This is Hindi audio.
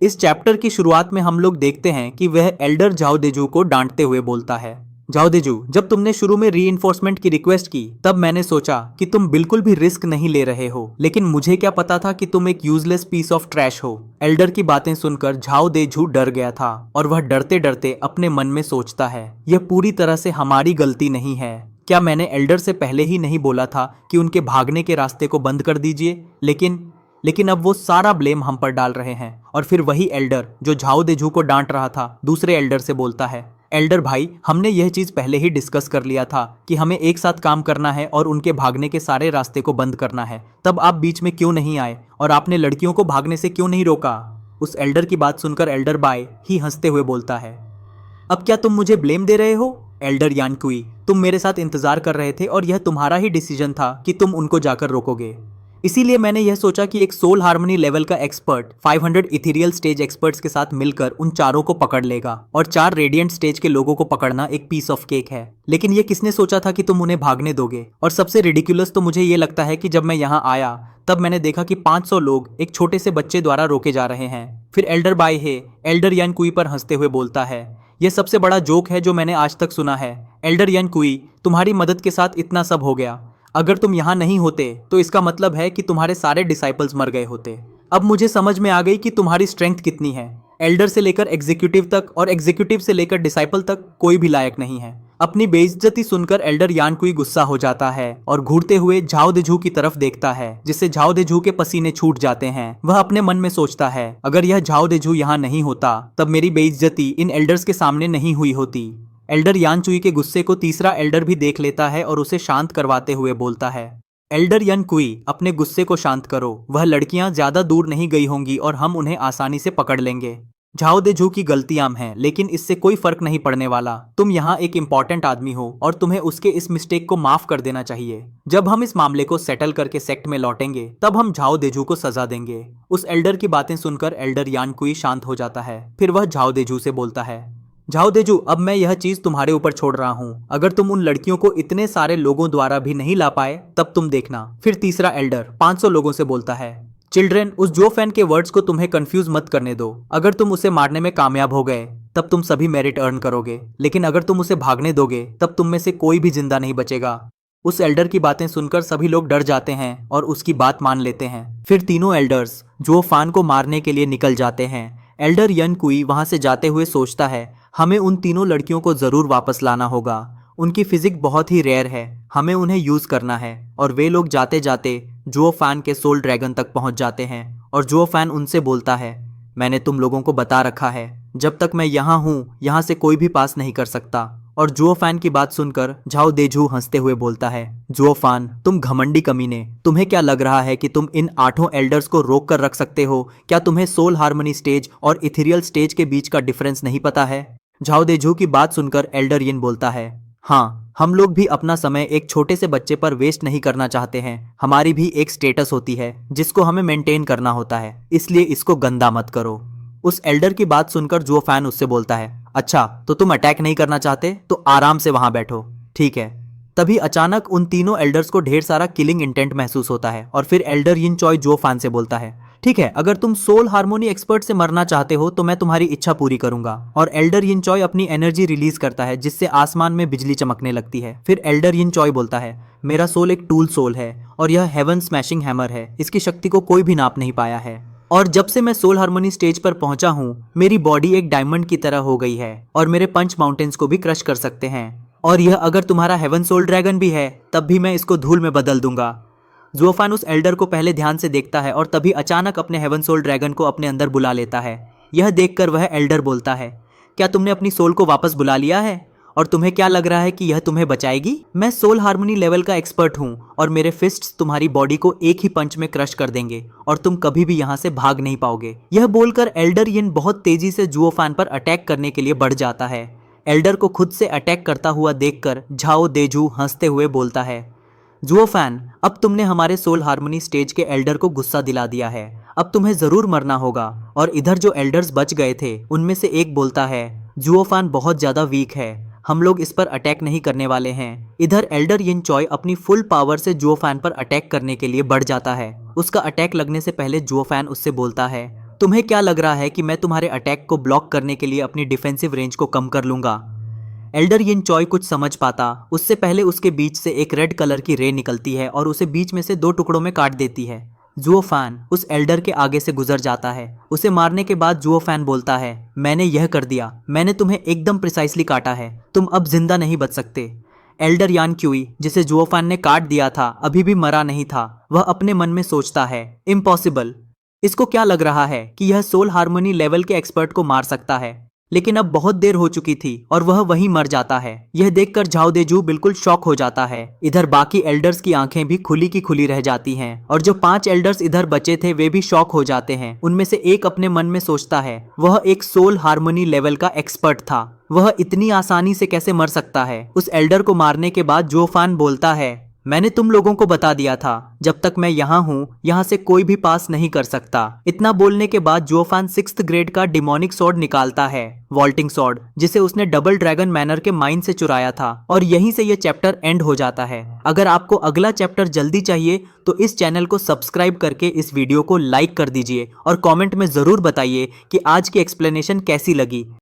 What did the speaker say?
इस चैप्टर की शुरुआत में हम लोग देखते हैं कि वह एल्डर झाओ देजू को डांटते हुए बोलता है। झाओ देजू, जब तुमने शुरू में रीइंफोर्समेंट की रिक्वेस्ट की तब मैंने सोचा कि तुम बिल्कुल भी रिस्क नहीं ले रहे हो, लेकिन मुझे क्या पता था कि तुम एक यूजलेस पीस ऑफ ट्रैश हो। एल्डर की बातें सुनकर झाओ देजू डर गया था और वह डरते डरते अपने मन में सोचता है, यह पूरी तरह से हमारी गलती नहीं है। क्या मैंने एल्डर से पहले ही नहीं बोला था कि उनके भागने के रास्ते को बंद कर दीजिए? लेकिन अब वो सारा ब्लेम हम पर डाल रहे हैं। और फिर वही एल्डर जो झाओ देजू को डांट रहा था दूसरे एल्डर से बोलता है, एल्डर भाई, हमने यह चीज पहले ही डिस्कस कर लिया था कि हमें एक साथ काम करना है और उनके भागने के सारे रास्ते को बंद करना है। तब आप बीच में क्यों नहीं आए और आपने लड़कियों को भागने से क्यों नहीं रोका? उस एल्डर की बात सुनकर एल्डर बाय ही हंसते हुए बोलता है, अब क्या तुम मुझे ब्लेम दे रहे हो? एल्डर यानकुई, तुम मेरे साथ इंतजार कर रहे थे और यह तुम्हारा ही डिसीजन था कि तुम उनको जाकर रोकोगे। इसीलिए मैंने यह सोचा कि एक सोल हार्मनी लेवल का एक्सपर्ट 500 इथेरियल स्टेज एक्सपर्ट्स के साथ मिलकर उन चारों को पकड़ लेगा और 4 रेडिएंट स्टेज के लोगों को पकड़ना एक पीस ऑफ केक है। लेकिन ये किसने सोचा था कि तुम उन्हें भागने दोगे? और सबसे रिडिकुलस तो मुझे ये लगता है कि जब मैं यहाँ आया तब मैंने देखा कि 500 लोग एक छोटे से बच्चे द्वारा रोके जा रहे हैं। फिर एल्डर बाय हे एल्डर यानकुई पर हंसते हुए बोलता है, यह सबसे बड़ा जोक है जो मैंने आज तक सुना है। एल्डर यानकुई, तुम्हारी मदद के साथ इतना सब हो गया। अगर तुम यहाँ नहीं होते तो इसका मतलब है कि तुम्हारे सारे डिसाइपल्स मर गए होते। अब मुझे समझ में आ गई कि तुम्हारी स्ट्रेंथ कितनी है। एल्डर से लेकर एग्जीक्यूटिव तक और एग्जीक्यूटिव से लेकर डिसाइपल तक कोई भी लायक नहीं है। अपनी बेइज्जती सुनकर एल्डर यानकुई गुस्सा हो जाता है और घूरते हुए झाओ देजू की तरफ देखता है, जिससे झाओ देजू के पसीने छूट जाते हैं। वह अपने मन में सोचता है, अगर यह झाओ देजू यहाँ नहीं होता तब मेरी बेइज्जती इन एल्डर्स के सामने नहीं हुई होती। एल्डर यानकुई के गुस्से को तीसरा एल्डर भी देख लेता है और उसे शांत करवाते हुए बोलता है, एल्डर यानकुई, अपने गुस्से को शांत करो। वह लड़कियां ज्यादा दूर नहीं गई होंगी और हम उन्हें आसानी से पकड़ लेंगे। झाओ देजू की गलती आम है, लेकिन इससे कोई फर्क नहीं पड़ने वाला। तुम यहाँ एक इम्पॉर्टेंट आदमी हो और तुम्हें उसके इस मिस्टेक को माफ कर देना चाहिए। जब हम इस मामले को सेटल करके सेक्ट में लौटेंगे तब हम झाओ देजू को सजा देंगे। उस एल्डर की बातें सुनकर एल्डर यानकुई शांत हो जाता है। फिर वह झाओ देजू से बोलता है, झाओ देजू, अब मैं यह चीज तुम्हारे ऊपर छोड़ रहा हूँ। अगर तुम उन लड़कियों को इतने सारे लोगों द्वारा भी नहीं ला पाए तब तुम देखना। फिर तीसरा एल्डर 500 लोगों से बोलता है, चिल्ड्रेन, उस जो फैन के वर्ड्स को तुम्हें कंफ्यूज मत करने दो। अगर तुम उसे मारने में कामयाब हो गए तब तुम सभी मेरिट अर्न करोगे, लेकिन अगर तुम उसे भागने दोगे तब तुम में से कोई भी जिंदा नहीं बचेगा। उस एल्डर की बातें सुनकर सभी लोग डर जाते हैं और उसकी बात मान लेते हैं। फिर तीनों एल्डर्स जो फैन को मारने के लिए निकल जाते हैं। एल्डर यानकुई वहां से जाते हुए सोचता है, हमें उन तीनों लड़कियों को जरूर वापस लाना होगा। उनकी फिजिक बहुत ही रेयर है, हमें उन्हें यूज करना है। और वे लोग जाते जाते जो फैन के सोल ड्रैगन तक पहुंच जाते हैं और जो फैन उनसे बोलता है, मैंने तुम लोगों को बता रखा है, जब तक मैं यहाँ हूँ यहाँ से कोई भी पास नहीं कर सकता। और जो फैन की बात सुनकर झाओ देजू हंसते हुए बोलता है, जो फैन, तुम घमंडी कमीने, तुम्हें क्या लग रहा है कि तुम इन 8 एल्डर्स को रोक कर रख सकते हो? क्या तुम्हें सोल हार्मनी स्टेज और इथेरियल स्टेज के बीच का डिफरेंस नहीं पता है? झाओ देजू की बात सुनकर एल्डर यिन बोलता है, हाँ, हम लोग भी अपना समय एक छोटे से बच्चे पर वेस्ट नहीं करना चाहते हैं। हमारी भी एक स्टेटस होती है जिसको हमें मेंटेन करना होता है, इसलिए इसको गंदा मत करो। उस एल्डर की बात सुनकर जो फैन उससे बोलता है, अच्छा, तो तुम अटैक नहीं करना चाहते तो आराम से वहां बैठो, ठीक है। तभी अचानक उन तीनों एल्डर्स को ढेर सारा किलिंग इंटेंट महसूस होता है और फिर एल्डर यिन चॉय जो फैन से बोलता है, ठीक है, अगर तुम सोल हार्मोनी एक्सपर्ट से मरना चाहते हो तो मैं तुम्हारी इच्छा पूरी करूंगा। और एल्डर यिन चॉय अपनी एनर्जी रिलीज करता है जिससे आसमान में बिजली चमकने लगती है। फिर एल्डर यिन चॉय बोलता है, मेरा सोल एक टूल सोल है और यह हेवन स्मैशिंग हैमर है, इसकी शक्ति को कोई भी नाप नहीं पाया है। और जब से मैं सोल हार्मोनी स्टेज पर पहुंचा हूँ मेरी बॉडी एक डायमंड की तरह हो गई है और मेरे पंच माउंटेन्स को भी क्रश कर सकते हैं। और यह अगर तुम्हारा हेवन सोल ड्रैगन भी है तब भी मैं इसको धूल में बदल दूंगा। ज़ुओफान उस एल्डर को पहले ध्यान से देखता है और तभी अचानक अपने हेवन सोल ड्रैगन को अपने अंदर बुला लेता है। यह देखकर वह एल्डर बोलता है, क्या तुमने अपनी सोल को वापस बुला लिया है? और तुम्हें क्या लग रहा है कि यह तुम्हें बचाएगी? मैं सोल हार्मोनी लेवल का एक्सपर्ट हूँ और मेरे फिस्ट्स तुम्हारी बॉडी को एक ही पंच में क्रश कर देंगे और तुम कभी भी यहाँ से भाग नहीं पाओगे। यह बोलकर एल्डर यिन बहुत तेजी से ज़ुओफान पर अटैक करने के लिए बढ़ जाता है। एल्डर को खुद से अटैक करता हुआ देखकर झाओ देजू हंसते हुए बोलता है, ज़ुओफान, अब तुमने हमारे सोल हार्मोनी स्टेज के एल्डर को गुस्सा दिला दिया है, अब तुम्हें जरूर मरना होगा। और इधर जो एल्डर्स बच गए थे उनमें से एक बोलता है, ज़ुओफान बहुत ज्यादा वीक है, हम लोग इस पर अटैक नहीं करने वाले हैं। इधर एल्डर यिन चॉय अपनी फुल पावर से ज़ुओफान पर अटैक करने के लिए बढ़ जाता है। उसका अटैक लगने से पहले ज़ुओफान उससे बोलता है, तुम्हें क्या लग रहा है कि मैं तुम्हारे अटैक को ब्लॉक करने के लिए अपनी डिफेंसिव रेंज को कम कर लूंगा? एल्डर यिन चॉय कुछ समझ पाता उससे पहले उसके बीच से एक रेड कलर की रे निकलती है और उसे बीच में से 2 टुकड़ों में काट देती है। जुओ फैन उस एल्डर के आगे से गुजर जाता है। उसे मारने के बाद जुओ फैन बोलता है, मैंने यह कर दिया, मैंने तुम्हें एकदम प्रिसाइसली काटा है, तुम अब जिंदा नहीं बच सकते। एल्डर यान क्यूई जिसे जुओ फैन ने काट दिया था अभी भी मरा नहीं था। वह अपने मन में सोचता है, इम्पॉसिबल। इसको क्या लग रहा है कि यह सोल हार्मोनी लेवल के एक्सपर्ट को मार सकता है, लेकिन अब बहुत देर हो चुकी थी और वह वहीं मर जाता है। यह देखकर झाओ देजू बिल्कुल शॉक हो जाता है। इधर बाकी एल्डर्स की आंखें भी खुली की खुली रह जाती हैं और जो 5 एल्डर्स इधर बचे थे वे भी शॉक हो जाते हैं। उनमें से एक अपने मन में सोचता है, वह एक सोल हार्मोनी लेवल का एक्सपर्ट था, वह इतनी आसानी से कैसे मर सकता है। उस एल्डर को मारने के बाद जो फैन बोलता है, मैंने तुम लोगों को बता दिया था, जब तक मैं यहाँ हूँ यहाँ से कोई भी पास नहीं कर सकता। इतना बोलने के बाद जोफान 6th ग्रेड का डिमोनिक स्वॉर्ड निकालता है, वॉल्टिंग स्वॉर्ड, जिसे उसने डबल ड्रैगन मैनर के माइन से चुराया था। और यहीं से यह चैप्टर एंड हो जाता है। अगर आपको अगला चैप्टर जल्दी चाहिए तो इस चैनल को सब्सक्राइब करके इस वीडियो को लाइक कर दीजिए और कॉमेंट में जरूर बताइए कि आज की एक्सप्लेनेशन कैसी लगी।